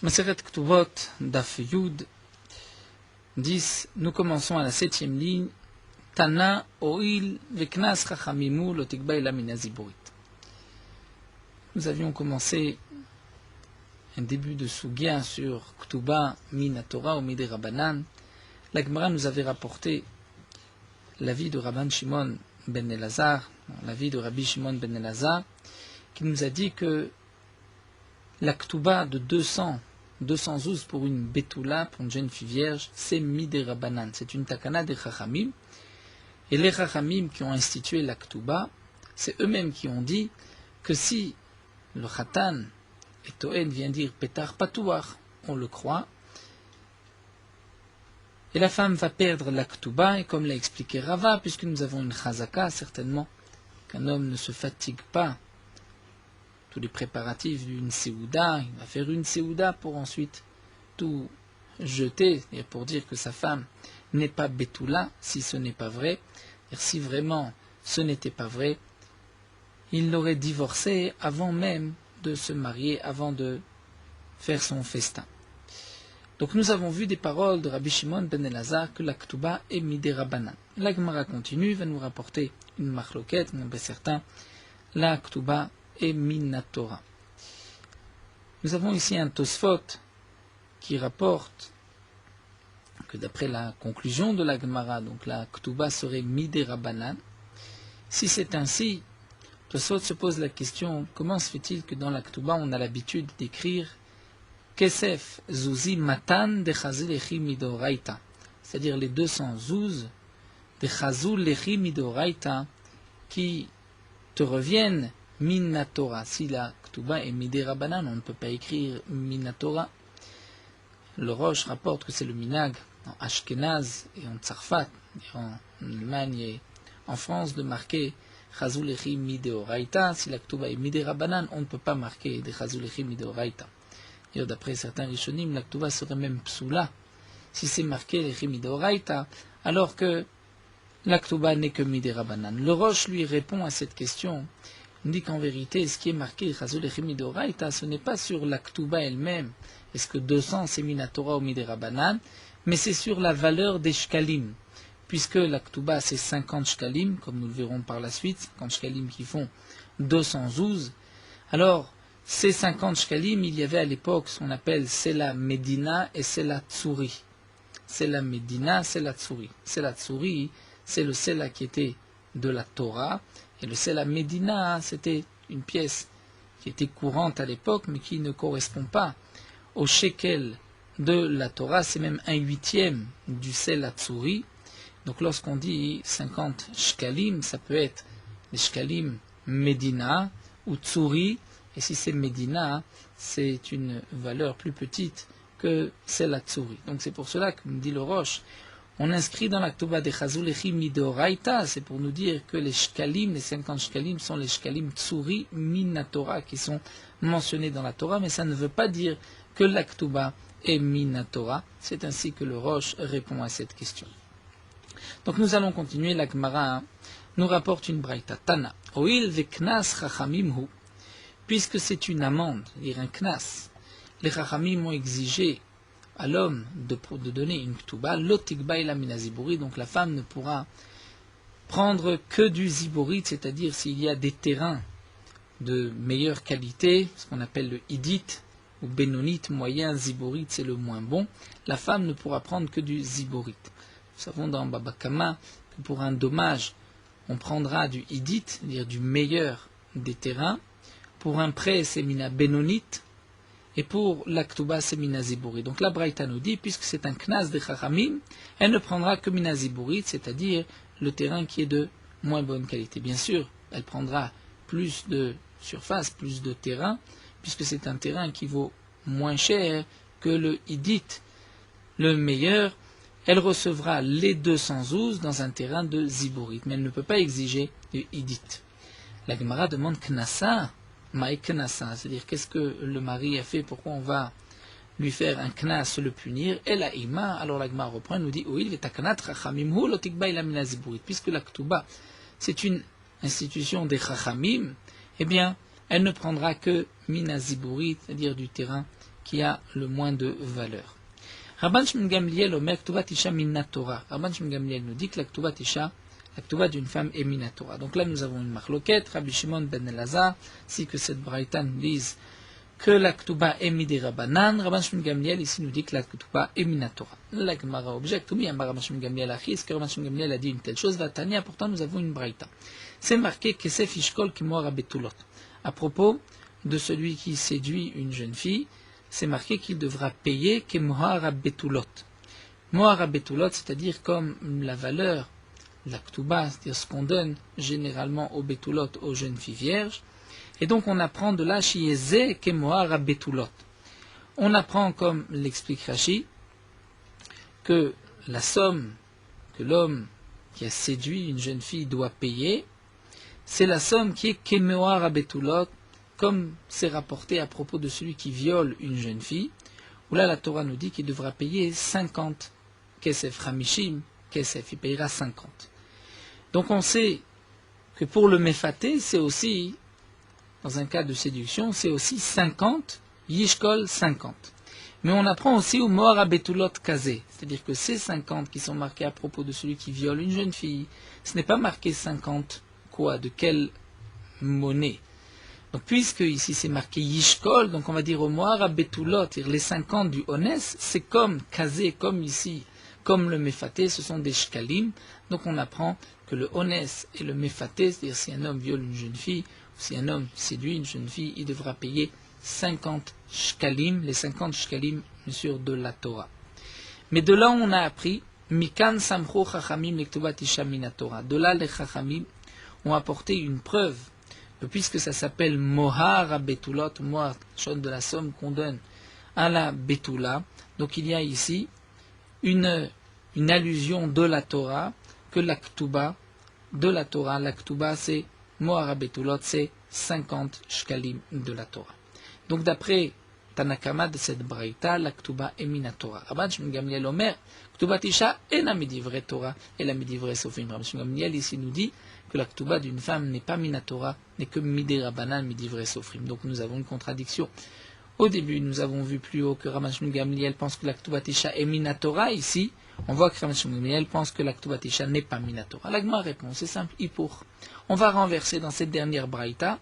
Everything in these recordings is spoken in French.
Maseret Ktubot, Daf Yud 10, nous commençons à la 7e ligne. Tana Oil Veknas Chachamimu Lotikba Ela Mina Ziburit. Nous avions commencé un début de Sugya sur Ktuba Mina Torah ou Midei Rabbanan. La Gemara nous avait rapporté l'avis de Rabban Shimon ben Elazar, l'avis de Rabbi Shimon ben Elazar, qui nous a dit que la Ktuba de 212 pour une Betula, pour une jeune fille vierge, c'est Midei Rabbanan, c'est une takana des Chachamim. Et les Chachamim qui ont institué la Ktuba, c'est eux-mêmes qui ont dit que si le Khatan et Toen vient dire Petar Patouar, on le croit, et la femme va perdre la Ktuba, et comme l'a expliqué Rava, puisque nous avons une Chazaka, certainement qu'un homme ne se fatigue pas, tous les préparatifs d'une Séouda, il va faire une Séouda pour ensuite tout jeter, et pour dire que sa femme n'est pas Betula, si ce n'est pas vrai, et si vraiment ce n'était pas vrai, il l'aurait divorcé avant même de se marier, avant de faire son festin. Donc nous avons vu des paroles de Rabbi Shimon ben Elazar que la Ktuba est Midei Rabbanan. La Gemara continue, va nous rapporter une marloquette, certains, la Ktuba est Mina Torah. Nous avons ici un Tosfot qui rapporte que d'après la conclusion de la Gemara, donc la Ktuba serait Midei Rabbanan. Si c'est ainsi, Tosfot se pose la question, comment se fait-il que dans la Ktuba on a l'habitude d'écrire Kesef Zuzi Matan de Chazul Lechi Midoraita, c'est-à-dire les 200 zouz de Chazul Lechi Midoraita qui te reviennent Mina Torah. Si la Ktuba est Midei Rabbanan, on ne peut pas écrire Mina Torah. Le Roche rapporte que c'est le minag en Ashkenaz et en Tzarfat, en Allemagne et en France, de marquer Chazul Lechi Midoraita. Si la Ktuba est Midei Rabbanan, on ne peut pas marquer de Chazul Lechi Midoraita. Et d'après certains Rishonim, la Ktuba serait même psoula si c'est marqué Lechi Midoraita, alors que la Ktuba n'est que Midei Rabbanan. Le Roche lui répond à cette question. Il dit qu'en vérité, ce qui est marqué Chazul Lechi Midoraita, ce n'est pas sur la Ktuba elle-même. Est-ce que 200 c'est Mina Torah ou Midei Rabbanan? Mais c'est sur la valeur des shkalim. Puisque la Ktuba c'est 50 shkalim, comme nous le verrons par la suite, 50 shkalim qui font 212. Alors, ces 50 shkalim, il y avait à l'époque ce qu'on appelle Sela Medina et Sela Tsuri. Sela Medina, Sela Tsuri. Sela Tsuri, c'est le Sela qui était de la Torah, et le Sela Medina, c'était une pièce qui était courante à l'époque, mais qui ne correspond pas au shekel de la Torah, c'est même 1/8 du Sela Tsuri. Donc lorsqu'on dit 50 shkalim, ça peut être les shkalim Medina ou Tsuri, et si c'est Medina, c'est une valeur plus petite que Sela Tsuri. Donc c'est pour cela que, me dit le Roche, on inscrit dans la Ktuba de Chazul Lechi Midoraita, c'est pour nous dire que les shkalim, les 50 shkalim, sont les shkalim Tsuri Mina Torah qui sont mentionnés dans la Torah, mais ça ne veut pas dire que la Ktuba est Mina Torah. C'est ainsi que le Roche répond à cette question. Donc nous allons continuer. La Gemara nous rapporte une braïta. Tana, Oil veknas chachamim hu, puisque c'est une amende, c'est-à-dire un knas, les chachamim ont exigé à l'homme de donner une Ktuba, lotikba ela mina ziburit, donc la femme ne pourra prendre que du ziburit, c'est-à-dire s'il y a des terrains de meilleure qualité, ce qu'on appelle le idit, ou bénonite, moyen, ziburit, c'est le moins bon, la femme ne pourra prendre que du ziburit. Nous savons dans Baba Kama que pour un dommage, on prendra du idit, c'est-à-dire du meilleur des terrains, pour un prêt, c'est mina bénonite, et pour la Ktuba, c'est mina ziburit. Donc la Braïta nous dit, puisque c'est un knas de Chachamim, elle ne prendra que mina ziburit, c'est-à-dire le terrain qui est de moins bonne qualité. Bien sûr, elle prendra plus de surface, plus de terrain, puisque c'est un terrain qui vaut moins cher que le idit, le meilleur. Elle recevra les 212 dans un terrain de ziburit, mais elle ne peut pas exiger du idit. La Gemara demande knasa. Maï knasa, c'est-à-dire qu'est-ce que le mari a fait, pourquoi on va lui faire un knas, le punir, et la ima, alors la Gemara reprend, nous dit, oui, puisque la Ktuba, c'est une institution des chachamim, eh bien, elle ne prendra que mina ziburit, c'est-à-dire du terrain qui a le moins de valeur. Rabban Shimon Gamliel omer Ktuvat Isha Minatora. Rabban Shimon Gamliel nous dit que la Ktuvat Isha, la Ktuvat d'une femme est Minatora. Donc là nous avons une marloquette, Rabbi Shimon ben Elazar, si que cette braïta nous dise que la Ktuba est Midi Rabbanan, Rabban Shimon Gamliel ici nous dit que la Ktuba est Minatora. La Gemara objecte, oui, Rabban Shimon Gamliel a est-ce que Rabban Shimon Gamliel a dit une telle chose, Vatania, pourtant nous avons une braïta. C'est marqué Kesef Ishkol Kimoar Betulot. À propos de celui qui séduit une jeune fille, c'est marqué qu'il devra payer Kemohar Betulot. Mohar Betulot, c'est-à-dire comme la valeur, la Ktuba, c'est-à-dire ce qu'on donne généralement aux Betulot, aux jeunes filles vierges. Et donc on apprend de là Shieze Kemohar Betulot. On apprend, comme l'explique Rashi, que la somme que l'homme qui a séduit une jeune fille doit payer, c'est la somme qui est Kemohar Betulot, comme c'est rapporté à propos de celui qui viole une jeune fille, où là la Torah nous dit qu'il devra payer 50 kesef ramishim, kesef, il payera 50. Donc on sait que pour le mefaté, c'est aussi, dans un cas de séduction, c'est aussi 50, yishkol 50. Mais on apprend aussi au Mohar Betulot Kazé, c'est-à-dire que ces 50 qui sont marqués à propos de celui qui viole une jeune fille, ce n'est pas marqué 50, quoi, de quelle monnaie. Donc, puisque ici c'est marqué Yishkol, donc on va dire au Mohar Betulot, les 50 du Ones, c'est comme Kazé, comme ici, comme le Mefaté, ce sont des Shkalim. Donc on apprend que le Ones et le Mefaté, c'est-à-dire si un homme viole une jeune fille, ou si un homme séduit une jeune fille, il devra payer 50 Shkalim, les 50 Shkalim, bien sûr, de la Torah. Mais de là on a appris, Mikan Samcho Chachamim Lektubat Isha Minatora. De là les Chachamim ont apporté une preuve, puisque ça s'appelle Mohar Betulot, Mohar, chose de la somme qu'on donne à la Betula. Donc il y a ici une allusion de la Torah, que la Ktuba de la Torah, la Ktuba c'est Mohar Betulot, c'est 50 shkalim de la Torah. Donc d'après Tanakama de cette braïta, la Ktuba est Minatora. Rabban Shimon Gamliel Omer, Ktubat Isha ena midivre Torah, et la midivre Sofim. Rabban Shimon Gamliel ici nous dit que la Ktuba d'une femme n'est pas Minatora, n'est que Midi Rabbanan, midivre Sofrim. Donc nous avons une contradiction. Au début, nous avons vu plus haut que Rabban Shimon Gamliel pense que la Ktubat Isha est Minatora. Ici, on voit que Rabban Shimon Gamliel pense que la Ktubat Isha n'est pas Minatora. La Gemara répond, c'est simple, Hippour. On va renverser dans cette dernière braïta.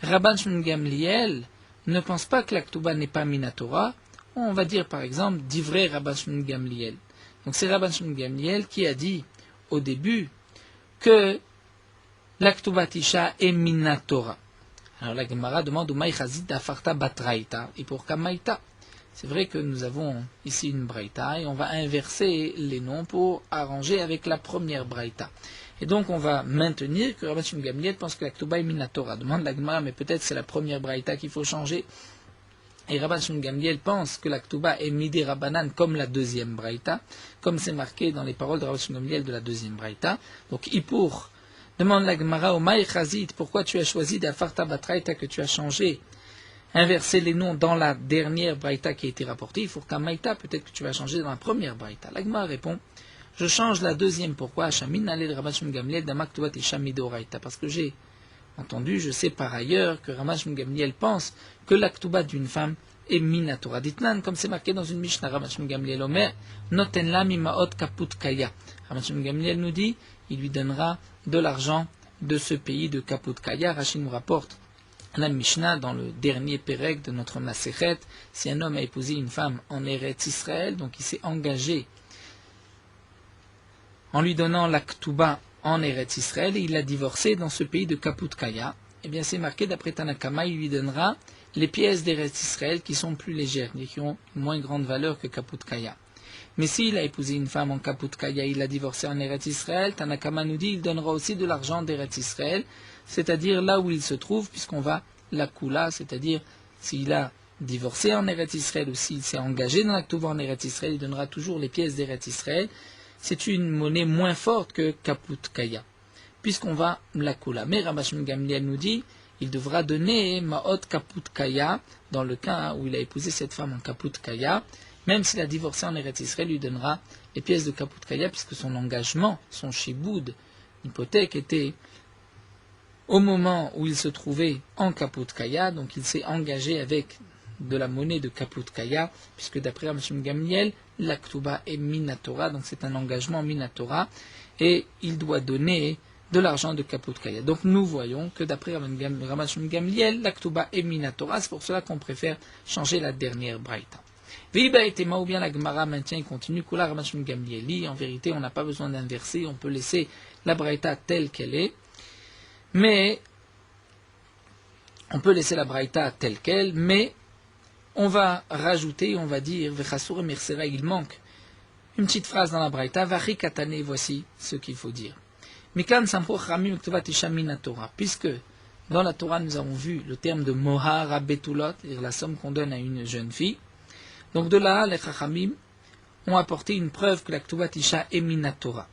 Rabban Shimon Gamliel ne pense pas que la Ktuba n'est pas Minatora. On va dire par exemple d'Ivrei Rabban Shimon Gamliel. Donc c'est Rabban Shimon Gamliel qui a dit au début que la Ktubat Isha est Minatora. Alors la Gemara demande Umay Chazid Afarta Batraïta et pour Kamaïta. C'est vrai que nous avons ici une braïta et on va inverser les noms pour arranger avec la première braïta. Et donc on va maintenir que Rabban Shimon Gamliel pense que la Ktuba est Minatora. Demande la Gemara, mais peut-être c'est la première braïta qu'il faut changer. Et Rabban Shimon Gamliel pense que la Ktuba est Midi Rabbanan comme la deuxième braïta, comme c'est marqué dans les paroles de Rabban Shimon Gamliel de la deuxième braïta. Donc Hippour demande la Gemara au Maï Chazid, pourquoi tu as choisi d'Afarta Batraïta, que tu as changé, inversé les noms dans la dernière braïta qui a été rapportée, il faut qu'à Maïta, peut-être que tu vas changer dans la première braïta. La Gemara répond, je change la deuxième, pourquoi Shamin allé de Rabban Shimon Gamliel d'Amak Tuvat et Shamidoraïta, parce que j'ai entendu, je sais par ailleurs que Rabban Shimon Gamliel pense que la Ktuba d'une femme est Minatora Ditnan, comme c'est marqué dans une Mishnah, Rabban Shimon Gamliel Omer, Noten la mimaot kaput kaya. Rabban Shimon Gamliel nous dit, il lui donnera de l'argent de ce pays de Kaput Kaya. Rashi nous rapporte la Mishnah dans le dernier Pérec de notre Masechet. Si un homme a épousé une femme en Eretz Israël, donc il s'est engagé en lui donnant la Ktuba en Eretz Israël et il l'a divorcé dans ce pays de Kaput Kaya, eh bien c'est marqué d'après Tanakama, il lui donnera les pièces d'Eretz Israël qui sont plus légères, mais qui ont une moins grande valeur que Kaput Kaya. Mais s'il a épousé une femme en Kaput Kaya, il l'a divorcée en Eretz Israël, Tanakama nous dit il donnera aussi de l'argent d'Eretz Israël, c'est-à-dire là où il se trouve, puisqu'on va la Kula, c'est-à-dire s'il a divorcé en Eretz Israël ou s'il s'est engagé dans la Ktuba en Eretz Israël, il donnera toujours les pièces d'Eretz Israël. C'est une monnaie moins forte que Kaput Kaya, puisqu'on va la Kula. Mais Rabban Shimon Gamliel nous dit il devra donner Ma'ot Kaput Kaya, dans le cas où il a épousé cette femme en Kaput Kaya, même s'il a divorcé en Eretz Israël, il lui donnera les pièces de Kaput Kaya, puisque son engagement, son shiboud, hypothèque, était au moment où il se trouvait en Kaput Kaya, donc il s'est engagé avec de la monnaie de Kaput Kaya, puisque d'après Rabban Shimon Gamliel, la Ktuba est Minatora, donc c'est un engagement Minatora, et il doit donner de l'argent de Kaput Kaya. Donc nous voyons que d'après Rabban Shimon Gamliel, la Ktuba est Minatora, c'est pour cela qu'on préfère changer la dernière Braïta. Viba et Tema, ou bien la Gemara maintient et continue, Kula Rabban Shimon Gamliel, en vérité on n'a pas besoin d'inverser, on peut laisser la Braïta telle qu'elle est, mais on peut laisser la Braïta telle qu'elle, mais on va rajouter, on va dire, Vechasur et Mersera, il manque une petite phrase dans la Braïta, Vachi Katane, voici ce qu'il faut dire. Mikan Sampo Chamim Ktuvat Isha Min Torah, puisque dans la Torah nous avons vu le terme de Mohar Betulot, c'est-à-dire la somme qu'on donne à une jeune fille. Donc de là, les Chachamim ont apporté une preuve que la Ktuvat Isha est Min Torah.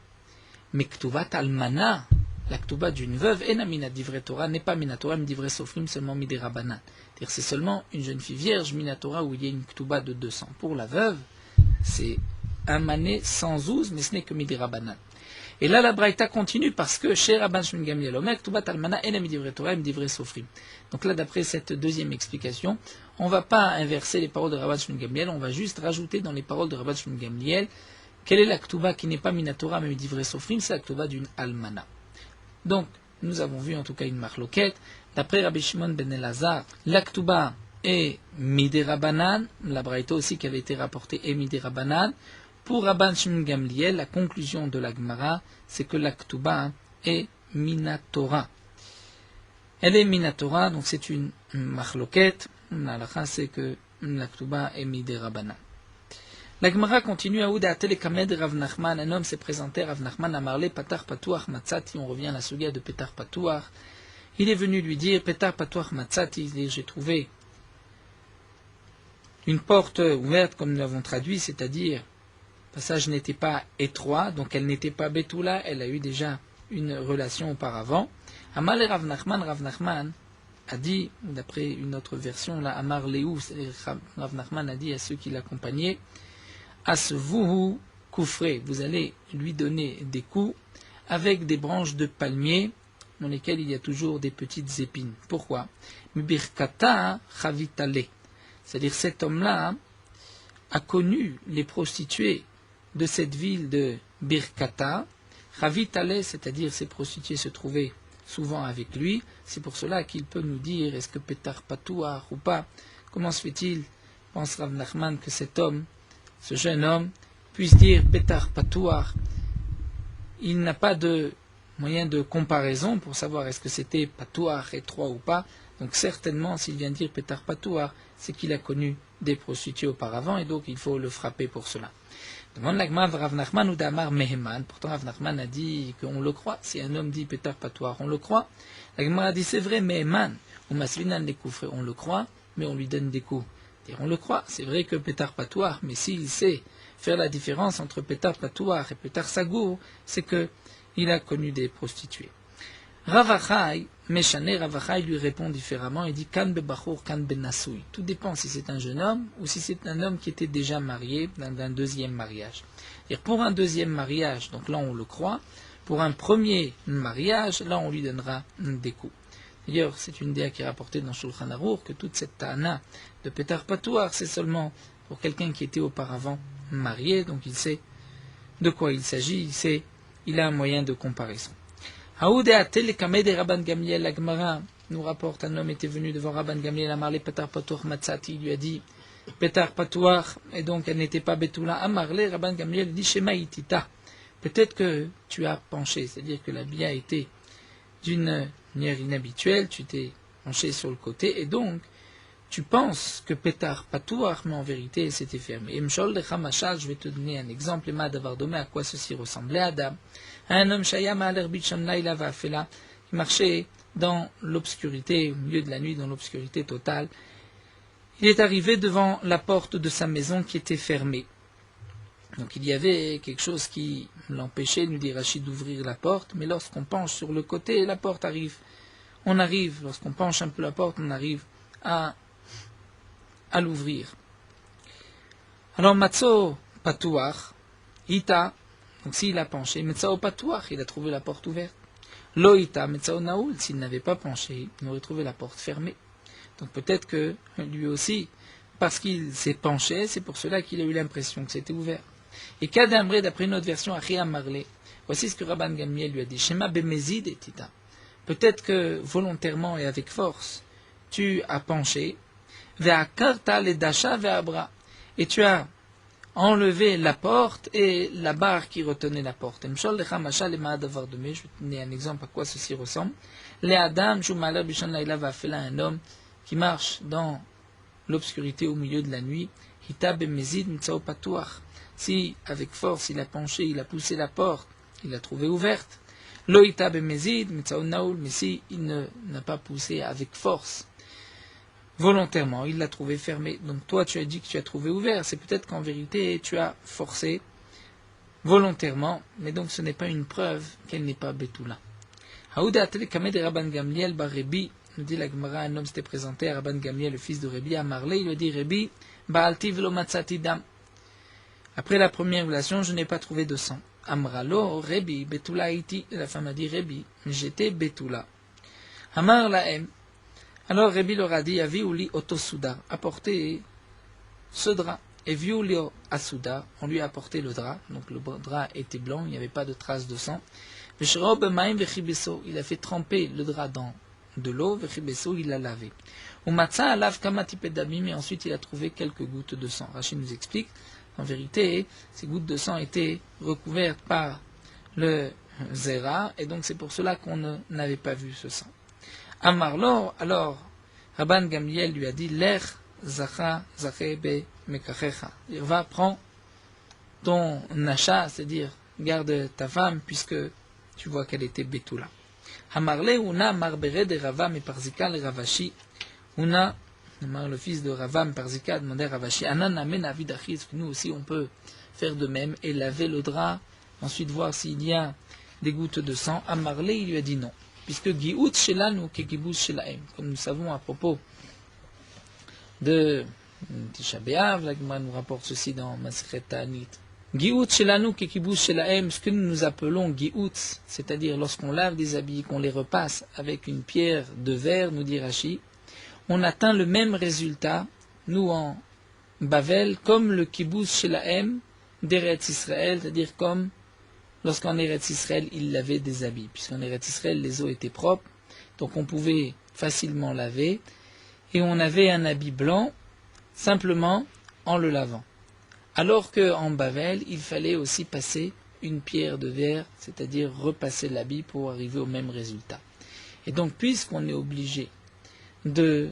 Mais Ktuvat Almana, la Ktuba d'une veuve, Enamina Divrei Torah, n'est pas Minatora, mais Divrei Sofrim, seulement Midera Banan. C'est-à-dire c'est seulement une jeune fille vierge, Minatora, où il y a une Ktuba de 200. Pour la veuve, c'est un mané sans ouz, mais ce n'est que Midera Banan. Et là, la Braïta continue parce que chez Rabban Shimon Gamliel Omer, Ktubat Almana, Enami Divrei Torah, Divrei Sofrim. Donc là, d'après cette deuxième explication, on ne va pas inverser les paroles de Rabban Shimon Gamliel, on va juste rajouter dans les paroles de Rabban Shimon Gamliel quelle est la Ktuba qui n'est pas Minatora, mais Divrei Sofrim, c'est la Ktuba d'une Almana. Donc, nous avons vu en tout cas une marloquette. D'après Rabbi Shimon ben Elazar, la Ktuba est Midera Banan, la Braïta aussi qui avait été rapportée est Midera Banan. Pour Rabban Shimon Gamliel, la conclusion de la Gemara, c'est que la Ktuba est Minatora. Elle est Minatora, donc c'est une marloquette. La fin, c'est que la Ktuba est Midera Banan. La Gemara continue à Ouda Telekamed Rav Nachman. Un homme s'est présenté, Rav Nachman a marlé Patar Patouach Matzati. On revient à la sugia de Petar Patouach. Il est venu lui dire Petar Patouach Matzati. J'ai trouvé une porte ouverte, comme nous l'avons traduit, c'est-à-dire le passage n'était pas étroit, donc elle n'était pas Betula, elle a eu déjà une relation auparavant. Amal et Rav Nachman a dit, d'après une autre version, là, Amar Léou, Rav Nachman a dit à ceux qui l'accompagnaient, Asvuhu koufré, vous allez lui donner des coups avec des branches de palmier dans lesquelles il y a toujours des petites épines. Pourquoi? Mibirkata chavitale. C'est-à-dire cet homme-là a connu les prostituées de cette ville de Birkata. Chavitale, c'est-à-dire ces prostituées se trouvaient souvent avec lui. C'est pour cela qu'il peut nous dire est-ce que Petar Patouar ou pas. Comment se fait-il, pense Rav Nachman, que cet homme, ce jeune homme, puisse dire Petar Patouar. Il n'a pas de moyen de comparaison pour savoir est-ce que c'était Patouar étroit ou pas. Donc certainement, s'il vient dire Petar Patouar, c'est qu'il a connu des prostituées auparavant et donc il faut le frapper pour cela. Demande l'agma Rav Nachman ou Damar Meheman. Pourtant Rav Nachman a dit qu'on le croit. Si un homme dit Petar Patouar, on le croit. L'agma a dit c'est vrai, Meheman ou Maslinan les coups, on le croit, mais on lui donne des coups. On le croit, c'est vrai que Petar Patouar, mais s'il sait faire la différence entre Petar Patouar et Petar Sagour, c'est qu'il a connu des prostituées. Ravachai, Meshane Ravachai lui répond différemment, il dit Kan bebachour, kan benasoui. Tout dépend si c'est un jeune homme ou si c'est un homme qui était déjà marié d'un deuxième mariage. Et pour un deuxième mariage, donc là on le croit, pour un premier mariage, là on lui donnera des coups. D'ailleurs, c'est une idée qui est rapportée dans Shulchan Aruch que toute cette ta'ana de Petar Patouar, c'est seulement pour quelqu'un qui était auparavant marié, donc il sait de quoi il s'agit, il a un moyen de comparaison. Haoudea Telekamed et Rabban Gamliel, la Gemara nous rapporte, un homme était venu devant Rabban Gamliel, a marlé Petar Patouar Matzati, il lui a dit Petar Patouar, et donc elle n'était pas Betula, a marlé, Rabban Gamliel dit Shema Itita, peut-être que tu as penché, c'est-à-dire que la bia était d'une manière inhabituelle, tu t'es penché sur le côté, et donc tu penses que Petar Patouar, mais en vérité c'était fermé. Emshol de Chamachal, je vais te donner un exemple, et d'avoir donné à quoi ceci ressemblait à Adam. Un homme Shayama al-Erbitchamla, il avait fait là, qui marchait dans l'obscurité, au milieu de la nuit, dans l'obscurité totale. Il est arrivé devant la porte de sa maison qui était fermée. Donc il y avait quelque chose qui l'empêchait, nous dit Rachid, d'ouvrir la porte, mais lorsqu'on penche sur le côté, la porte arrive. On arrive, lorsqu'on penche un peu la porte, on arrive à l'ouvrir. Alors Matzo Patouach, Ita, donc s'il a penché, Metzao Patouach, il a trouvé la porte ouverte. Lo Ita, Metzao Naoul, s'il n'avait pas penché, il aurait trouvé la porte fermée. Donc peut-être que lui aussi, parce qu'il s'est penché, c'est pour cela qu'il a eu l'impression que c'était ouvert. Et Kadamre, d'après une autre version, Achia Marle, voici ce que Rabban Gamliel lui a dit. Shema bemezid et tita. Peut-être que volontairement et avec force, tu as penché, ve'akarta le dasha ve'abra, et tu as enlevé la porte et la barre qui retenait la porte. Je vais te donner un exemple à quoi ceci ressemble. Un homme qui marche dans l'obscurité au milieu de la nuit. Si avec force il a penché, il a poussé la porte, il l'a trouvée ouverte. Mais si il n'a pas poussé avec force, volontairement, il l'a trouvé fermé. Donc toi, tu as dit que tu as trouvé ouvert. C'est peut-être qu'en vérité, tu as forcé volontairement, mais donc ce n'est pas une preuve qu'elle n'est pas Betula. Haouda Kamed Rabban Gamliel bar Rebi, nous dit la Gemara, un homme s'était présenté à Rabban Gamliel, le fils de Rebi, à Marley, il lui a dit Rebi, Baalti velo matzati dam. Après la première relation, je n'ai pas trouvé de sang. Amralo, Rebi, Betula iti. La femme a dit Rebi, j'étais Betula. Amar laem. Alors Rebi leur a dit, Aviuli otosuda, apportez ce drap. Et viuli asuda, on lui a apporté le drap. Donc le drap était blanc, il n'y avait pas de traces de sang. Il a fait tremper le drap dans de l'eau, il l'a lavé. Et ensuite il a trouvé quelques gouttes de sang. Rachid nous explique, en vérité, ces gouttes de sang étaient recouvertes par le zera, et donc c'est pour cela qu'on n'avait pas vu ce sang. Amarlo, alors, Rabban Gamliel lui a dit, Lech zacha zachebe mekachecha. Il va, prends ton achat, c'est-à-dire, garde ta femme, puisque tu vois qu'elle était Betula. Amarle una marbere de Rava me parzika le Ravashi. Una, le fils de Rava me parzika demandait à Ravashi, Anan amen avidachi, est-ce que nous aussi on peut faire de même et laver le drap, ensuite voir s'il y a des gouttes de sang. Amarle, il lui a dit non. Puisque Giout Shelanu Kekibus Shelaim, comme nous savons à propos de Tisha B'Av, la Gemara nous rapporte ceci dans Masechet Ta'anit. Giout Shelanu Kekibus Shelaim, ce que nous appelons Giout, c'est-à-dire lorsqu'on lave des habits, qu'on les repasse avec une pierre de verre, nous dit Rashi, on atteint le même résultat, nous en Bavel, comme le Kibus Shelaim d'Eretz Israël, c'est-à-dire comme lorsqu'en Eretz Israël, il lavait des habits. Puisqu'en Eretz Israël, les eaux étaient propres, donc on pouvait facilement laver, et on avait un habit blanc, simplement en le lavant. Alors qu'en Bavel, il fallait aussi passer une pierre de verre, c'est-à-dire repasser l'habit pour arriver au même résultat. Et donc, puisqu'on est obligé de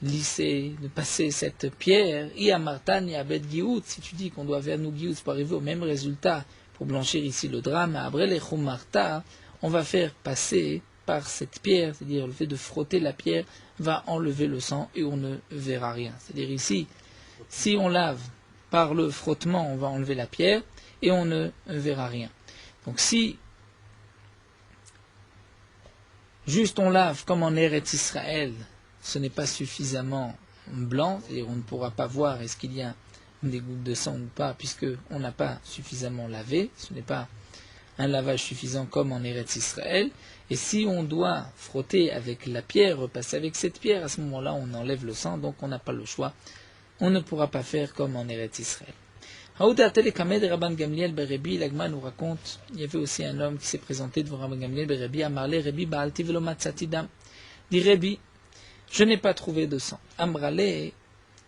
lisser, de passer cette pierre, Iamartan Yabed Giout, si tu dis qu'on doit faire nous Giout pour arriver au même résultat, pour blanchir ici le drap, mais après les Chumarta, on va faire passer par cette pierre, c'est-à-dire le fait de frotter la pierre va enlever le sang et on ne verra rien. C'est-à-dire ici, si on lave par le frottement, on va enlever la pierre et on ne verra rien. Donc si juste on lave comme en Eretz Israël, ce n'est pas suffisamment blanc, c'est-à-dire on ne pourra pas voir est-ce qu'il y a des gouttes de sang ou pas, puisqu'on n'a pas suffisamment lavé, ce n'est pas un lavage suffisant comme en Eretz Israël, et si on doit frotter avec la pierre, repasser avec cette pierre, à ce moment-là on enlève le sang, donc on n'a pas le choix, on ne pourra pas faire comme en Eretz Israël. Haouda Telekamed Rabban Gamliel Berebi, l'Agma nous raconte, il y avait aussi un homme qui s'est présenté devant Rabban Gamliel Berebi, à Marlé, Rebi Baalti velo matzati dam, dit Rebi, je n'ai pas trouvé de sang. Amrale,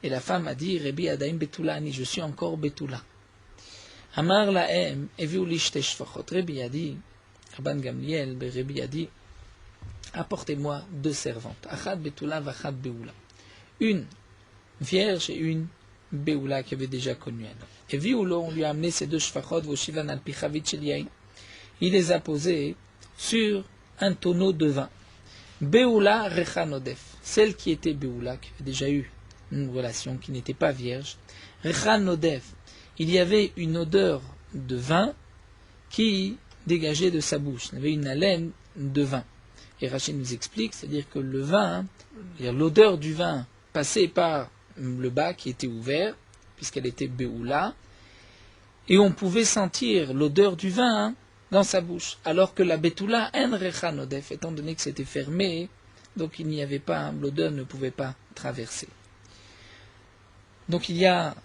et la femme a dit, Rebi Adaim Betulani, je suis encore Betula. Amar laem, eviuli shte shfachot. Rebi a dit, Rabban Gamliel, Rebi a dit, apportez-moi deux servantes, Achad Betula vachad Beula. Une vierge et une Beula qui avait déjà connu un homme. Et Viulo, on lui a amené ces deux shfachot, Voshivan al pichavit shel yain. Il les a posées sur un tonneau de vin. Beula rechanodef, celle qui était Beula, qui avait déjà eu une relation, qui n'était pas vierge. Rechanodef, il y avait une odeur de vin qui dégageait de sa bouche. Il y avait une haleine de vin. Et Rachid nous explique, c'est-à-dire que le vin, l'odeur du vin passait par le bas qui était ouvert, puisqu'elle était Beula, et on pouvait sentir l'odeur du vin dans sa bouche, alors que la Betula en rechanodef, étant donné que c'était fermé, donc il n'y avait pas, l'odeur ne pouvait pas traverser. Donc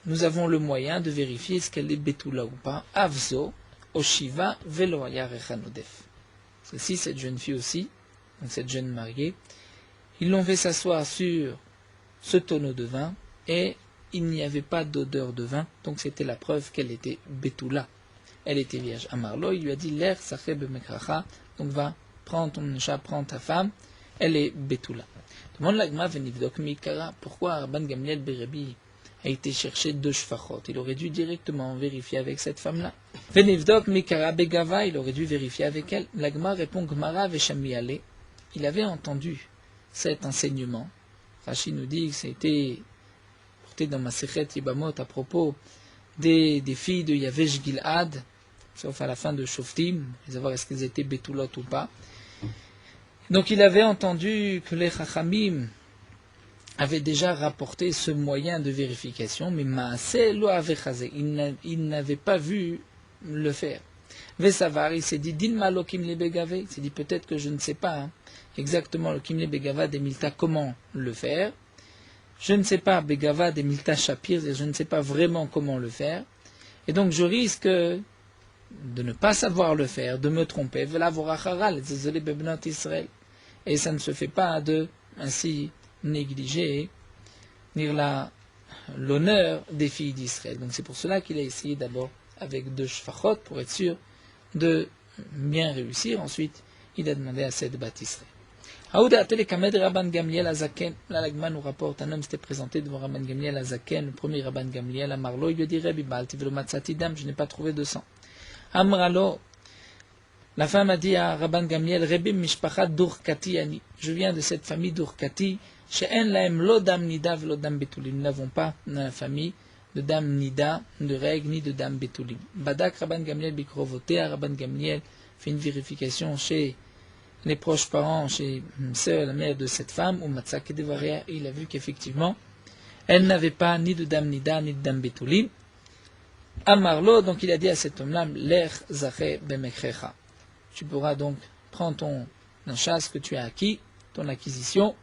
nous avons le moyen de vérifier est-ce qu'elle est Betula ou pas. Avzo, Oshiva, Veloya Rechanodef. Si cette jeune fille aussi, donc cette jeune mariée, ils l'ont fait s'asseoir sur ce tonneau de vin et il n'y avait pas d'odeur de vin, donc c'était la preuve qu'elle était Betula. Elle était vierge. Amarlo, il lui a dit l'air sacheb mekracha, donc va, prends ton chat, prends ta femme, elle est Betula. Demande l'agma venivdok mikara, pourquoi Rabban Gamliel Berebi a été chercher 2 shfachot? Il aurait dû directement vérifier avec cette femme-là. Venivdok mikara begava, il aurait dû vérifier avec elle. L'agma répond Gmara veshamiale. Il avait entendu cet enseignement. Rashi nous dit que c'était porté dans Masechet Yibamot à propos des filles de Yavesh Gilad, sauf à la fin de Shoftim, pour savoir est-ce qu'elles étaient Betulot ou pas. Donc il avait entendu que les Chachamim avaient déjà rapporté ce moyen de vérification, mais Maaseh lo avechazé, il n'avait pas vu le faire. Vesavar, il s'est dit, Dinma lo kimle begave, il s'est dit peut-être que je ne sais pas exactement le kimle begava des milta comment le faire. Je ne sais pas begava des milta shapir, je ne sais pas vraiment comment le faire. Et donc je risque de ne pas savoir le faire, de me tromper. Et ça ne se fait pas de ainsi négliger l'honneur des filles d'Israël. Donc c'est pour cela qu'il a essayé d'abord avec 2 shfachot pour être sûr de bien réussir. Ensuite, il a demandé à cette bat Israël. Aouda Telekamed Rabban Gamliel Azaken. Là, l'Agma nous rapporte, un homme s'était présenté devant Rabban Gamliel Azaken, le premier Rabban Gamliel à Marlo. Il lui dit Rabbi Balti velo matzati dam, je n'ai pas trouvé de sang. Amralo, la femme a dit à Rabban Gamliel, Rebim mishpachat durkati ani. Je viens de cette famille durkati. She'en laem lo dam nida velo dam betulim. Nous n'avons pas dans la famille de dam nida, de règle, ni de dam betulim. Badak Rabban Gamliel bikrovotea. Rabban Gamliel fait une vérification chez les proches parents, chez la mère de cette femme, ou Matzak Devaria, il a vu qu'effectivement, elle n'avait pas ni de dam nida, ni de dam betulim. Amarlo, donc il a dit à cet homme-là, Lech zache bemekrecha. Tu pourras donc prendre ton chasse que tu as acquis, ton acquisition,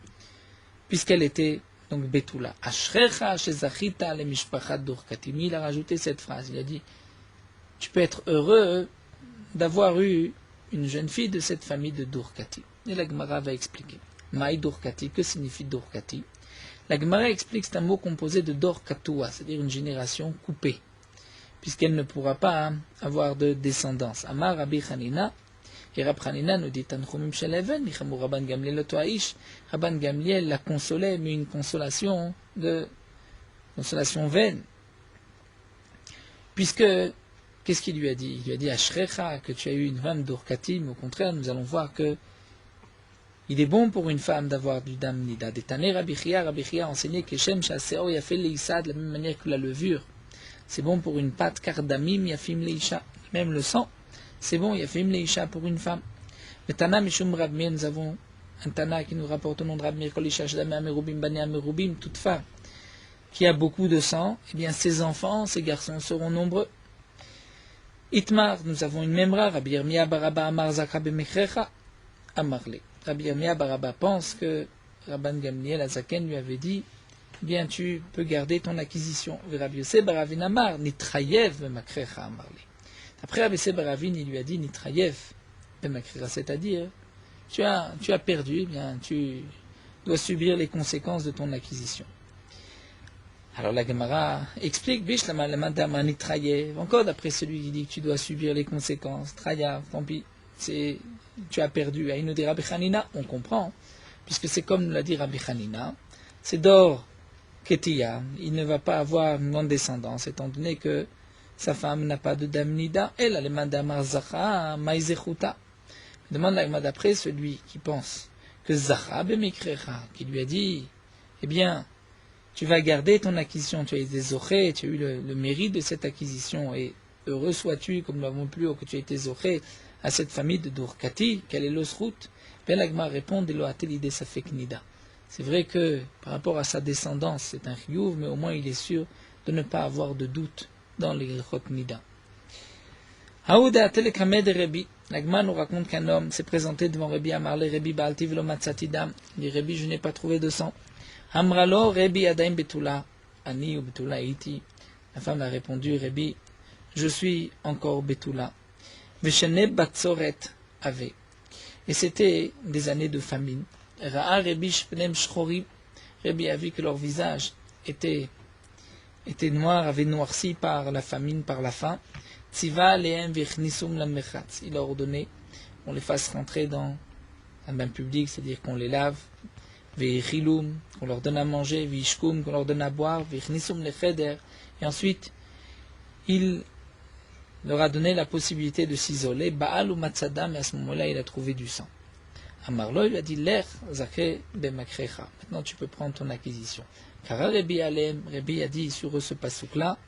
puisqu'elle était donc betula. Ashrecha shezachita le mishpachat durkatim. Il a rajouté cette phrase. Il a dit, tu peux être heureux d'avoir eu une jeune fille de cette famille de Durkati. Et la Gemara va expliquer. Maï Durkati, que signifie Durkati? La Gemara explique que c'est un mot composé de Dorkatua, c'est-à-dire une génération coupée, puisqu'elle ne pourra pas avoir de descendance. Amar Rabbi Hanina, et Rabbi Hanina nous dit Tanchumim Sheleven, Nichamou Rabban Gamliel Otoaïch. Rabban Gamliel la consolait, mais une consolation vaine. Puisque qu'est-ce qu'il lui a dit? Il lui a dit Ashrecha, que tu as eu une femme d'Urkatim. Au contraire, nous allons voir que il est bon pour une femme d'avoir du dam nida. Détané Rabbi Chia a enseigné que Shem Shaseo Yafé Leïsa, de la même manière que la levure, c'est bon pour une pâte, car damim Yafim Leïsha. Même le sang, c'est bon, Yafim Leïsha pour une femme. Le Tana Mishum Rabmir, nous avons un Tana qui nous rapporte au nom de Rabmir Kolisha Shdame Amerubim Bane Amerubim, toute femme qui a beaucoup de sang, eh bien ses enfants, ses garçons seront nombreux. Itmar, nous avons une memra, Rabbi Yirmiyah Baraba Amar Zakha Bemekrecha, Amarle. Rabbi Yirmiyah Baraba pense que Rabban Gamliel Azaken lui avait dit, bien tu peux garder ton acquisition. Rabbi Yosef Baravin Amar, Nitrayev Bemekrecha Amarle. Après Rabbi Yosef Baravin, il lui a dit Nitrayev Bemekrecha, c'est-à-dire, tu as perdu, eh bien tu dois subir les conséquences de ton acquisition. Alors la Gemara explique, encore d'après celui qui dit que tu dois subir les conséquences, Trayav, tant pis, tu as perdu. Il nous dit Rabbi Hanina, on comprend, puisque c'est comme nous l'a dit Rabbi Hanina, c'est d'or Ketia, il ne va pas avoir une grande descendance, étant donné que sa femme n'a pas de damnida, elle a les mandamar zacha, maïzechuta. Demande la Gemara d'après celui qui pense que Zacha bemikrecha, qui lui a dit, eh bien, tu vas garder ton acquisition, tu as été zoché, tu as eu le mérite de cette acquisition, et heureux sois-tu, comme nous l'avons plus haut, que tu as été zoché à cette famille de Durkati, quelle est l'osroute? Ben l'agma répond, l'idée ça fait knida. C'est vrai que par rapport à sa descendance, c'est un chiyuv, mais au moins il est sûr de ne pas avoir de doute dans les chot nida. Haouda telekamed Rebi. L'agma nous raconte qu'un homme s'est présenté devant Rebi Amarle, Rebi Baalti velo matzati dam. Il dit Rebi, je n'ai pas trouvé de sang. Amralo Rebi Adaim Betula. Ani ou Betula iti. La femme a répondu, Rabbi, je suis encore Betula. Veshene batzoret ave. Et c'était des années de famine. Ra'a Rabbi shpenem shchorim. Rabbi a vu que leur visage était noir, avait noirci par la famine, par la faim. Tziva lehem vichnisum lamechatz. Il a ordonné qu'on les fasse rentrer dans un bain public, c'est-à-dire qu'on les lave. Vechilum, qu'on leur donne à manger. Vishkum, qu'on leur donne à boire. Vichnisum lecheder. Et ensuite, il leur a donné la possibilité de s'isoler. Baal ou matzada, mais à ce moment-là, il a trouvé du sang. Amarlo, il a dit, l'er zakhe bemakrecha. Maintenant, tu peux prendre ton acquisition. Car Rabbi Alem, Rabbi a dit sur ce pasouk-là,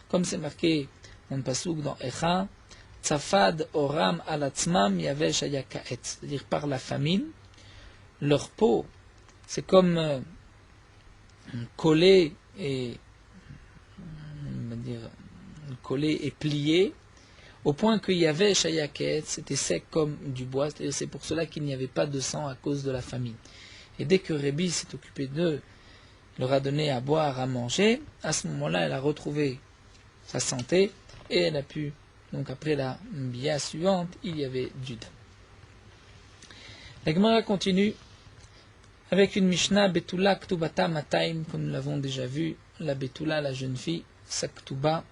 comme c'est marqué dans le pasouk dans Echa, Tzafad oram alatzmam yavesh ayakaet. C'est-à-dire par la famine, leur peau, c'est comme collé et plié, au point qu'il y avait shayaket, c'était sec comme du bois, c'est-à-dire c'est pour cela qu'il n'y avait pas de sang à cause de la famine. Et dès que Rabbi s'est occupé d'eux, leur a donné à boire, à manger, à ce moment-là, elle a retrouvé sa santé et elle a pu, donc après la bia suivante, il y avait du dam. La Gemara continue avec une Mishnah, Betula Ktubata Mataim, comme nous l'avons déjà vu, la Betula, la jeune fille, sa Ktuba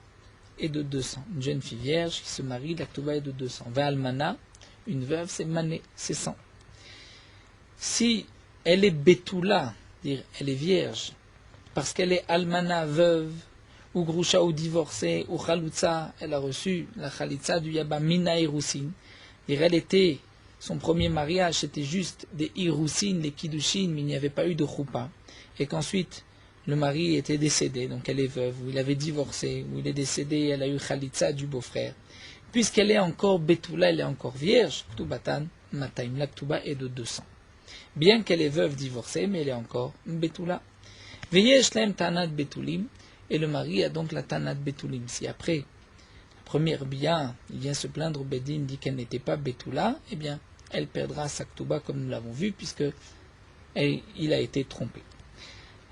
est de 200. Une jeune fille vierge qui se marie, la Ktuba est de 200. Ve'almana, une veuve, c'est Mané, c'est 100. Si elle est Betula, dire elle est vierge, parce qu'elle est almana, veuve, ou grusha, ou divorcée, ou chalutza, elle a reçu la chalitza du yaba mina irusin. Elle était, son premier mariage, c'était juste des irusin, des kiddushin, mais il n'y avait pas eu de choupa. Et qu'ensuite, le mari était décédé, donc elle est veuve, ou il avait divorcé, ou il est décédé, elle a eu chalitza du beau-frère. Puisqu'elle est encore betula, elle est encore vierge, ktubatan mataim, la ktuba est de 200. Bien qu'elle est veuve divorcée, mais elle est encore betula. Veyesh lem tanat betulim, et le mari a donc la tanat betulim. Si après la première bia, il vient se plaindre au Bedin, dit qu'elle n'était pas betula, eh bien, elle perdra sa ktuba comme nous l'avons vu, puisque il a été trompé.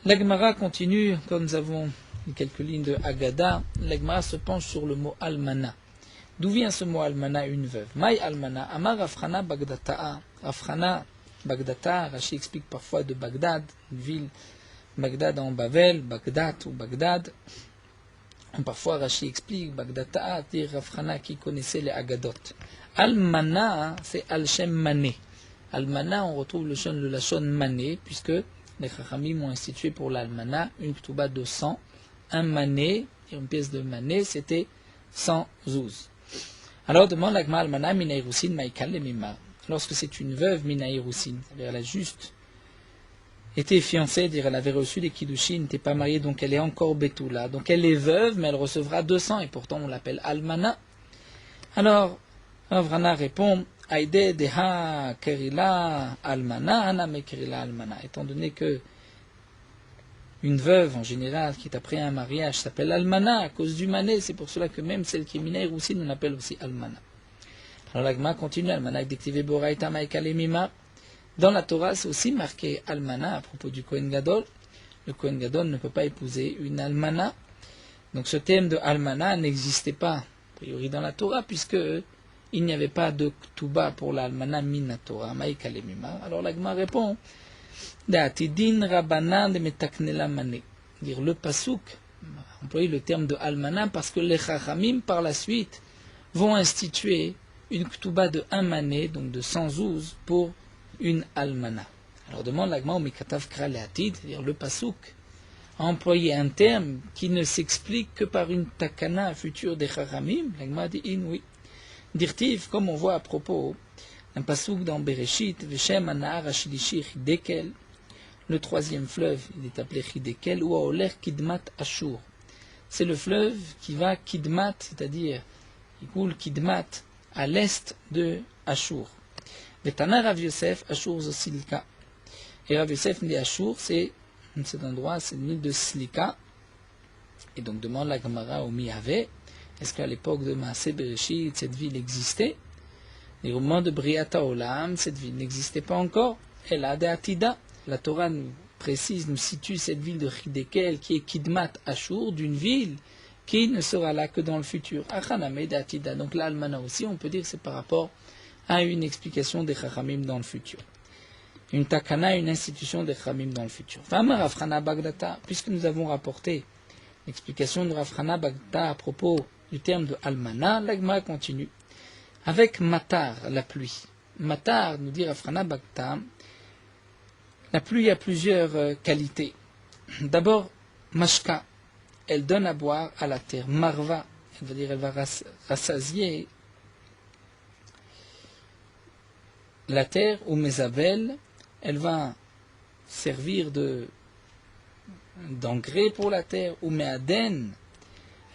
La Gemara continue, comme nous avons quelques lignes de Haggadah, la Gemara se penche sur le mot almana. D'où vient ce mot almana, une veuve? Maï almana, amar Rafrana Bagdata'a. Rafrana Bagdata, Rashi explique parfois de Bagdad, une ville, Bagdad en Bavel, Bagdad ou Bagdad. Parfois Rashi explique Bagdata, dire Rafrana qui connaissait les Haggadot. Almana, c'est Al-Shem Mané. Almana, on retrouve le Lashon Mané, puisque les Chachamim ont institué pour l'Almana une Ktuba de 100. Un Mané, une pièce de Mané, c'était 100 zouz. Alors demande l'Agma Almana Mina Irusin Maïkal Lemima. Lorsque c'est une veuve Mina Irusin, c'est-à-dire elle a juste été fiancée, dire elle avait reçu des Kiddushin, n'était pas mariée, donc elle est encore Betula. Donc elle est veuve, mais elle recevra 200, et pourtant on l'appelle Almana. Alors, Avrana répond, Aïde deha kerila almana, aname kerila almana. Étant donné que une veuve, en général, qui est après un mariage, s'appelle almana à cause du mané, c'est pour cela que même celle qui est minaire aussi, on l'appelle aussi almana. Alors l'agma continue, almana d'activer boraita maïkalemima. Dans la Torah, c'est aussi marqué almana à propos du Kohen Gadol. Le Kohen Gadol ne peut pas épouser une almana. Donc ce thème de almana n'existait pas, a priori, dans la Torah, puisque il n'y avait pas de ktuba pour l'almana min Torah, maïkalemima. Alors l'agma répond, D'atidin rabanan de metaknela mané. Dire le pasouk, employer le terme de almana parce que les chachamim par la suite vont instituer une ktuba de 1 mané, donc de 112 pour une almana. Alors demande l'agma au mikatav kra leatid, c'est-à-dire le pasouk a employé un terme qui ne s'explique que par une takana future des chachamim. L'agma dit oui. Dirtiv, comme on voit à propos un pasouk dans Bereshit, Veshem Anahar Ashlishi Chidekel, le troisième fleuve, il est appelé Chidekel, ou Aoler Kidmat Ashur. C'est le fleuve qui va Kidmat, c'est-à-dire, il coule Kidmat à l'est de Ashur. Vetana Rav Yosef, Ashur Zosilka. Et Rav Yosef dit Ashur, c'est cet endroit, c'est l'île de Slika. Et donc demande la Gemara au Miyave, est-ce qu'à l'époque de Maaseh Bereshit, cette ville existait? Et au moment de Briata Olam, cette ville n'existait pas encore. Elle a des Atida. La Torah nous précise, nous situe cette ville de Hidekel qui est Kidmat Ashur, d'une ville qui ne sera là que dans le futur. Donc là, Almana aussi, on peut dire que c'est par rapport à une explication des Chachamim dans le futur. Une takana, une institution des Chachamim dans le futur. Puisque nous avons rapporté l'explication de Rav Chana Bagdata à propos du terme de Almana, l'Agma continue avec Matar, la pluie. Matar, nous dit Rav Chana Bagdata, la pluie a plusieurs qualités. D'abord, Mashka, elle donne à boire à la terre. Marva, elle veut dire elle va rassasier la terre, ou Mezavel, elle va servir d'engrais pour la terre, ou Meaden,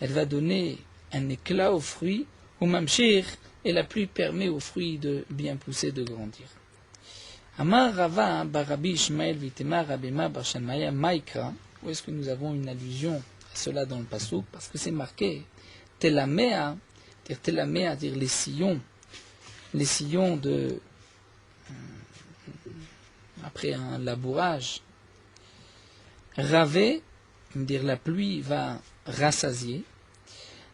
elle va donner un éclat aux fruits, ou Mamshir, et la pluie permet aux fruits de bien pousser, de grandir. Amar Rava, Barabi Ishmael, Vitema, Rabema, Barshanmaya, Maikra, où est-ce que nous avons une allusion à cela dans le Passouk? Parce que c'est marqué, Telamea, dire les sillons de après un labourage, Ravé, dire la pluie va rassasier,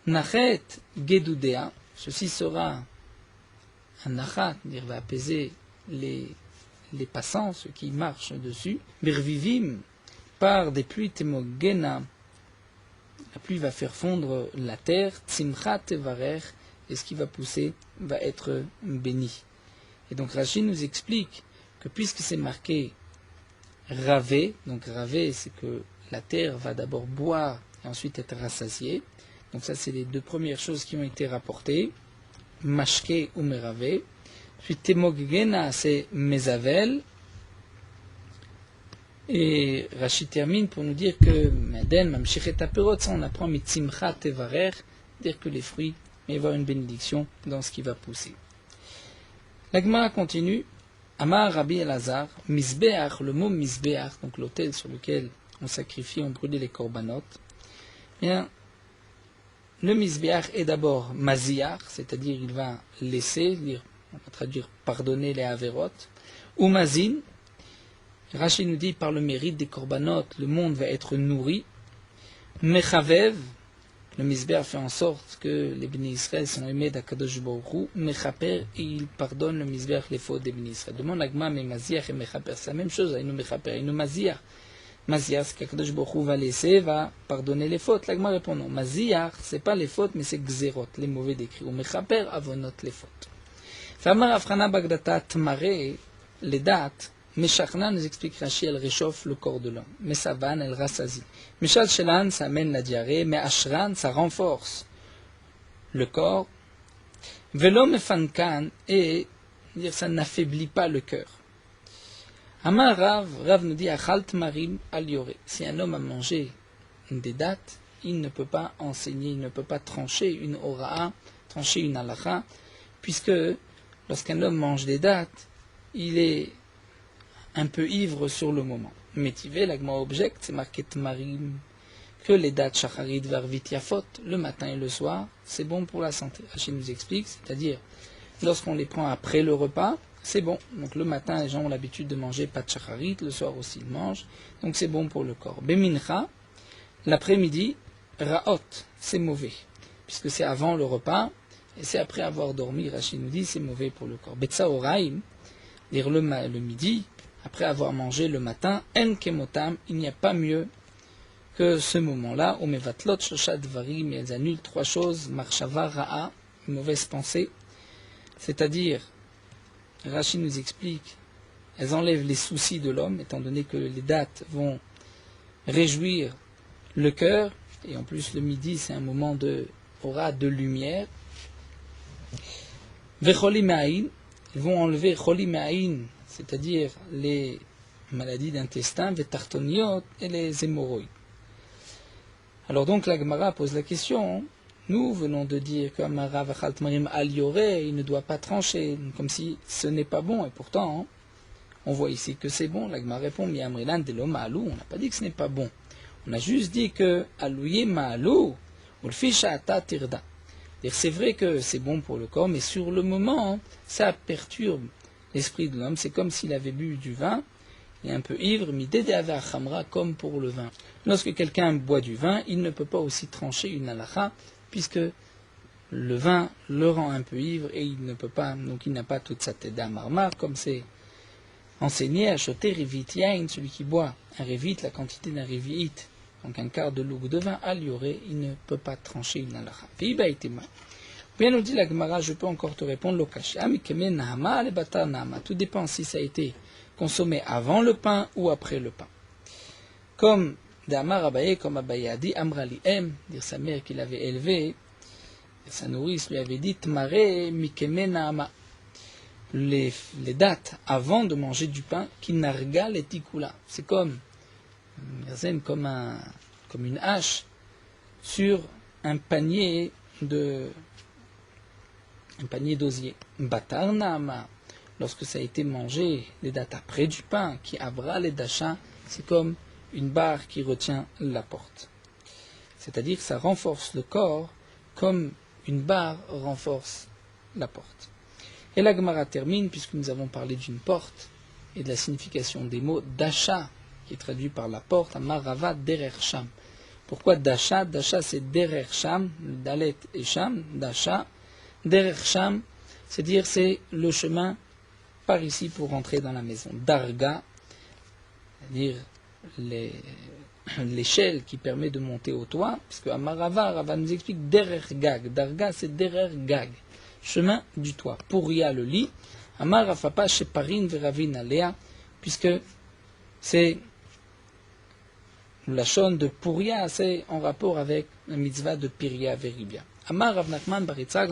Nachet Gedudea, ceci sera un nachat, dire va apaiser les passants, ceux qui marchent dessus, Birvivim, par des pluies Temogena, la pluie va faire fondre la terre, Tzimcha Tevarer, et ce qui va pousser va être béni. Et donc Rachid nous explique que puisque c'est marqué Ravé, donc Ravé c'est que la terre va d'abord boire et ensuite être rassasiée. Donc ça c'est les deux premières choses qui ont été rapportées, Mashke ou Meravé. Puis Temogena c'est Mezavel. Et Rachid termine pour nous dire que Maden, Mamshichet Aperot, ça on apprend Mitzimcha Tevarer, dire que les fruits, mais il va y avoir une bénédiction dans ce qui va pousser. La Gemara continue. Amar Rabbi Elazar, Misbeach, le mot Misbeach, donc l'autel sur lequel on sacrifie, on brûlait les korbanot. Bien, le Misbeach est d'abord Maziach, c'est-à-dire il va laisser, on va traduire pardonner les Averot, ou Mazin. Rachid nous dit par le mérite des korbanot, le monde va être nourri. Mechavev, le Misbeach fait en sorte que les Béni Israël sont aimés d'Akadosh Baruch Hu. Mechaper, et il pardonne le Misbeach les fautes des Béni Israël. Demande l'Agma, mais Maziach et Mechaper, c'est la même chose, Aïnou Mechaper, Aïnou Maziach. Maziach, ce qu'Akadosh Baruch Hu va laisser, va pardonner les fautes. L'Agma répond non. Maziach, c'est pas les fautes, mais c'est Gzerot, les mauvais décrits. Ou Mechaper, Avonot, les fautes. Famar Afrana Bagdata Tmare, les dates, Meshachna nous explique Rashi, elle réchauffe le corps de l'homme. Mesavan, elle rassasie. Meshal Shelan, ça amène la diarrhée. Mais Ashran, ça renforce le corps. Velo Mefankan, et dire ça n'affaiblit pas le cœur. Amar Rav nous dit Achalt Marim al Yore. Si un homme a mangé des dates, il ne peut pas enseigner, il ne peut pas trancher une ora'a, trancher une halakha, puisque lorsqu'un homme mange des dates, il est un peu ivre sur le moment. Métivé, l'agma objecte, c'est marqué Tmarim, que les dates shacharit varvit yafot, le matin et le soir, c'est bon pour la santé. Rachid nous explique, c'est-à-dire, lorsqu'on les prend après le repas, c'est bon. Donc le matin, les gens ont l'habitude de manger pas de shacharit, le soir aussi ils mangent, donc c'est bon pour le corps. Bemincha, l'après-midi, raot, c'est mauvais, puisque c'est avant le repas, et c'est après avoir dormi, Rachid nous dit, c'est mauvais pour le corps. Betsa oraim, dire le midi, après avoir mangé le matin, en kemotam, il n'y a pas mieux que ce moment-là, où mevatlot shoshat varim, elles annulent trois choses, marshava ra'a, une mauvaise pensée, c'est-à-dire, Rachid nous explique, elles enlèvent les soucis de l'homme, étant donné que les dates vont réjouir le cœur, et en plus le midi c'est un moment de aura de lumière. Vecholimaïn, ils vont enlever cholimaïn, c'est-à-dire les maladies d'intestin, vetartoniot et les hémorroïdes. Alors donc la Gemara pose la question, nous venons de dire qu'Amara vachalt marim al yoreh, il ne doit pas trancher, comme si ce n'est pas bon, et pourtant on voit ici que c'est bon. La Gemara répond, mi amrilan de l'homme alou, on n'a pas dit que ce n'est pas bon, on a juste dit que alouye ma'alou, ou le ficha ata tirda. C'est vrai que c'est bon pour le corps, mais sur le moment, ça perturbe l'esprit de l'homme. C'est comme s'il avait bu du vin, est un peu ivre, midede ave achamra, comme pour le vin. Lorsque quelqu'un boit du vin, il ne peut pas aussi trancher une halakha, puisque le vin le rend un peu ivre et il ne peut pas, donc il n'a pas toute sa teda marmar, comme c'est enseigné à choter revit yain, celui qui boit un revit, la quantité d'un revit, donc un quart de loug de vin, alioré, il ne peut pas trancher une halakha. Viba itema. Bien nous dit la Gemara, je peux encore te répondre, lokash. Tout dépend si ça a été consommé avant le pain ou après le pain. Comme d'Amar Abaye, comme Abaye a dit, Amrali M, dire sa mère qui l'avait élevé, sa nourrice lui avait dit, Tmare mikeme nahama. Les dates avant de manger du pain, kinarga letikula. C'est comme une hache sur un panier d'osier. Batar nahama. Lorsque ça a été mangé, les dates après du pain, qui abra les dachas, c'est comme une barre qui retient la porte. C'est-à-dire que ça renforce le corps comme une barre renforce la porte. Et la Gemara termine, puisque nous avons parlé d'une porte et de la signification des mots dasha, qui est traduit par la porte, Amarava derer sham. Pourquoi dasha? Dasha c'est derer sham, dalet et sham, dasha. Derer sham, c'est-à-dire c'est le chemin par ici pour rentrer dans la maison. Darga, c'est-à-dire l'échelle qui permet de monter au toit, puisque Amarava, Rava nous explique derer gag. Darga c'est derer gag. Chemin du toit. Pouria le lit. Amar Rafapa sheparin veravin alea, puisque c'est la chaîne de Pouria, c'est en rapport avec la mitzvah de Piria veribia. Amar Rav Nachman Baritzak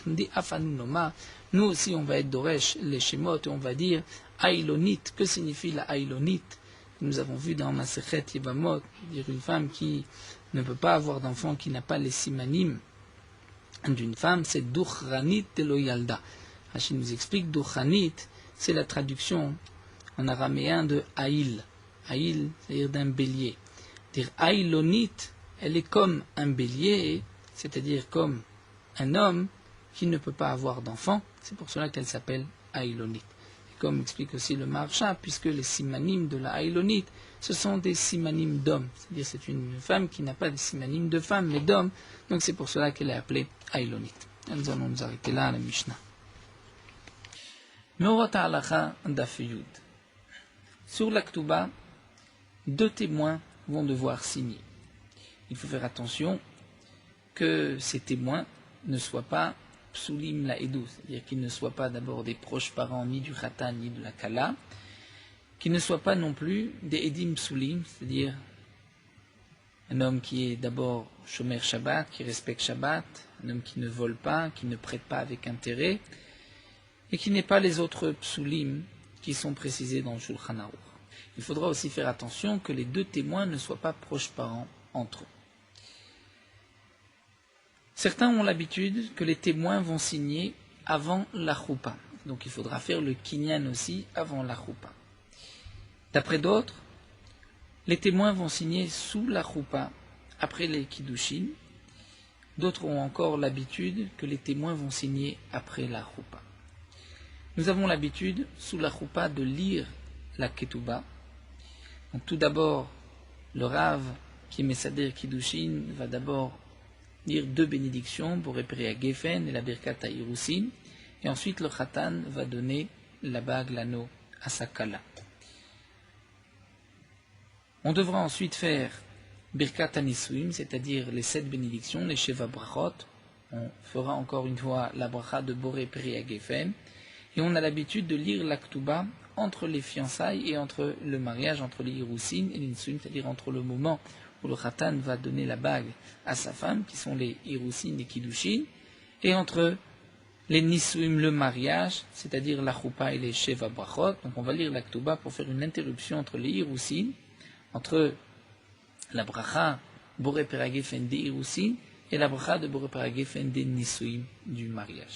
nous dit Afanu Noma, nous aussi on va être Doresh les Shemot et on va dire Aïlonit. Que signifie la Aïlonit? Nous avons vu dans Masechet Yevamot, dire une femme qui ne peut pas avoir d'enfant, qui n'a pas les simanim d'une femme, c'est Duchranit Teloyalda. Rachid nous explique, Duchranit, c'est la traduction en araméen de Aïl. Aïl, c'est-à-dire d'un bélier. Dire Aïlonit, elle est comme un bélier, c'est-à-dire comme un homme qui ne peut pas avoir d'enfant. C'est pour cela qu'elle s'appelle Aïlonit. Et comme explique aussi le Maharsha, puisque les simanim de la Aïlonit, ce sont des simanim d'hommes. C'est-à-dire c'est une femme qui n'a pas des simanim de femme, mais d'homme. Donc c'est pour cela qu'elle est appelée Aïlonit. Nous allons nous arrêter là à la Mishnah. Meorot ha'alacha daf Yud. Sur la Ktuba, 2 témoins vont devoir signer. Il faut faire attention que ces témoins ne soient pas psulim la edou, c'est-à-dire qu'ils ne soient pas d'abord des proches parents ni du khatan ni de la kala, qu'ils ne soient pas non plus des edim psulim, c'est-à-dire un homme qui est d'abord shomer Shabbat, qui respecte Shabbat, un homme qui ne vole pas, qui ne prête pas avec intérêt, et qui n'est pas les autres psulim qui sont précisés dans le Shulchan Aruch. Il faudra aussi faire attention que les 2 témoins ne soient pas proches parents entre eux. Certains ont l'habitude que les témoins vont signer avant la choupa. Donc il faudra faire le kinyan aussi avant la choupa. D'après d'autres, les témoins vont signer sous la choupa, après les kiddushin. D'autres ont encore l'habitude que les témoins vont signer après la choupa. Nous avons l'habitude, sous la choupa, de lire la ketouba. Donc tout d'abord, le Rav, qui est Messader Kiddushin, va d'abord lire 2 bénédictions, Boré Peria Gefen et la Birkat Irusin, et ensuite le Khatan va donner la bague, l'anneau à sa kala. On devra ensuite faire Birkat Anisuim, c'est-à-dire les 7 bénédictions, les Sheva Brachot. On fera encore une fois la bracha de Boré Peria Gefen, et on a l'habitude de lire la Ktuba entre les fiançailles et entre le mariage, entre les Irusin et les Nisuim, c'est-à-dire entre le moment où le Khatan va donner la bague à sa femme, qui sont les Irusin et Kiddushin, et entre les Nisuim, le mariage, c'est-à-dire la Choupa et les Sheva Brachot. Donc on va lire la Ktuba pour faire une interruption entre les Irusin, entre la bracha Boré Peragefen des Irusin et la bracha de Boré Peragefen des Nisuim du mariage.